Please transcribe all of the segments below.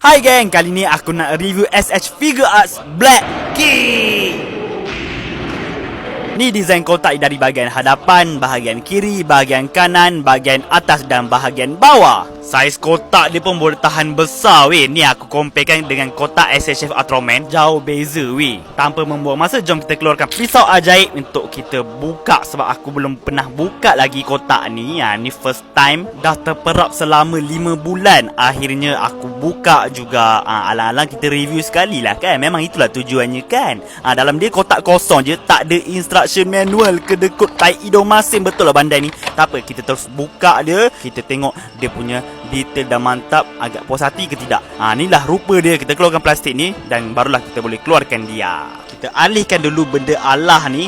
Hai geng, kali ni aku nak review SH Figure Arts Black Key. Ni desain kotak dari bahagian hadapan, bahagian kiri, bahagian kanan, bahagian atas dan bahagian bawah. Saiz kotak dia pun boleh tahan besar weh. Ni aku comparekan dengan kotak SHF Ultraman. Jauh beza weh. Tanpa membuang masa, jom kita keluarkan pisau ajaib untuk kita buka. Sebab aku belum pernah buka lagi kotak ni. Ni first time. Dah terperap selama 5 bulan. Akhirnya aku buka juga. Alang-alang kita review sekali lah kan. Memang itulah tujuannya kan. Dalam dia kotak kosong je. Tak ada instruction manual. Kedekut tai hidung masin. Betul lah bandai ni. Tak apa, kita terus buka dia. Kita tengok dia punya detail dah mantap. Agak puas hati ke tidak. Inilah rupa dia. Kita keluarkan plastik ni dan barulah kita boleh keluarkan dia. Kita alihkan dulu benda Allah ni.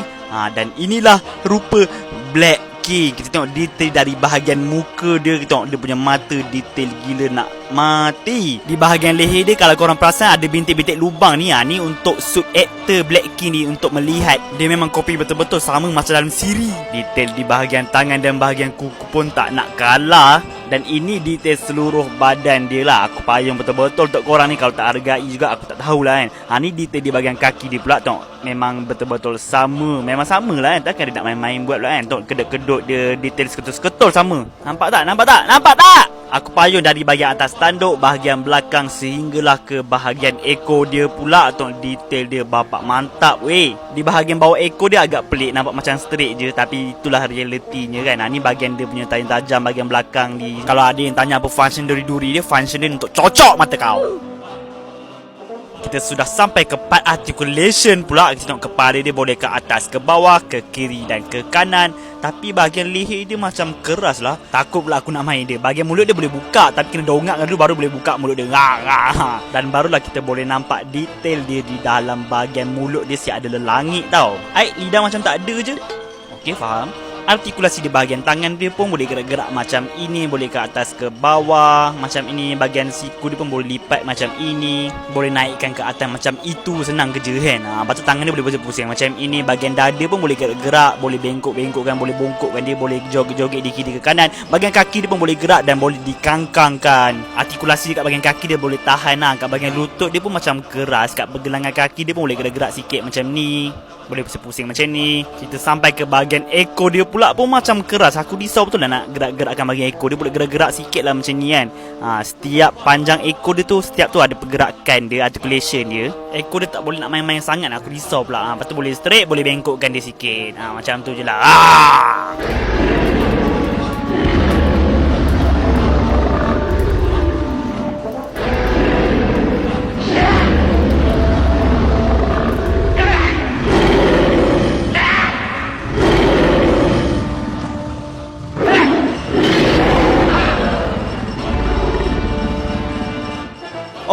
Dan inilah rupa Black Key. Kita tengok detail dari bahagian muka dia. Kita tengok dia punya mata detail gila nak mati. Di bahagian leher dia, kalau korang perasan ada bintik-bintik lubang ni. Ni untuk suit actor Black Key ni untuk melihat. Dia memang kopi betul-betul sama macam dalam siri. Detail di bahagian tangan dan bahagian kuku pun tak nak kalah. Dan ini detail seluruh badan dia lah. Aku payung betul-betul untuk korang ni. Kalau tak hargai juga aku tak tahulah kan. Ni detail di bahagian kaki dia pula. Tengok, memang betul-betul sama. Memang sama lah kan. Takkan dia nak main-main buat pula kan. Tengok kedut-kedut dia, detail seketul-seketul sama. Nampak tak? Nampak tak? Nampak tak? Aku payung dari bahagian atas tanduk, bahagian belakang sehinggalah ke bahagian ekor dia pula. Tengok detail dia bapak mantap weh. Di bahagian bawah ekor dia agak pelik, nampak macam straight je. Tapi itulah realitinya kan. Ni bahagian dia punya tajam bahagian belakang ni. Kalau ada yang tanya apa function duri-duri dia, function dia untuk cocok mata kau. Kita sudah sampai ke part articulation pula. Kita tengok kepala dia boleh ke atas, ke bawah, ke kiri dan ke kanan. Tapi bahagian leher dia macam keras lah. Takut pula aku nak main dia. Bahagian mulut dia boleh buka, tapi kena dongakkan dulu baru boleh buka mulut dia. Dan barulah kita boleh nampak detail dia di dalam bahagian mulut dia. Siap ada lelangit tau. Lidah macam tak ada je. Okey, faham. Artikulasi di bahagian tangan dia pun boleh gerak-gerak macam ini. Boleh ke atas ke bawah macam ini. Bahagian siku dia pun boleh lipat macam ini. Boleh naikkan ke atas macam itu. Senang kerja kan. Lepas tu tangan dia boleh pusing macam ini. Bahagian dada pun boleh gerak-gerak. Boleh bengkok-bengkokkan. Boleh bongkokkan dia. Boleh joget-joget di kiri ke kanan. Bahagian kaki dia pun boleh gerak dan boleh dikangkangkan. Artikulasi dekat bahagian kaki dia boleh tahan. Kat bahagian lutut dia pun macam keras. Kat pergelangan kaki dia pun boleh gerak-gerak sikit macam ni. Boleh pusing-pusing macam ni. Kita sampai ke bahagian ekor dia pula pun macam keras. Aku risau betul lah nak gerak-gerakkan bahagian ekor. Dia boleh gerak-gerak sikit lah macam ni kan. Setiap panjang ekor dia tu, setiap tu ada pergerakan dia, articulation dia. Ekor dia tak boleh nak main-main sangat. Aku risau pula. Lepas tu boleh straight, boleh bengkokkan dia sikit. Macam tu je lah.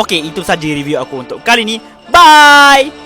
Okey, itu saja review aku untuk kali ni. Bye!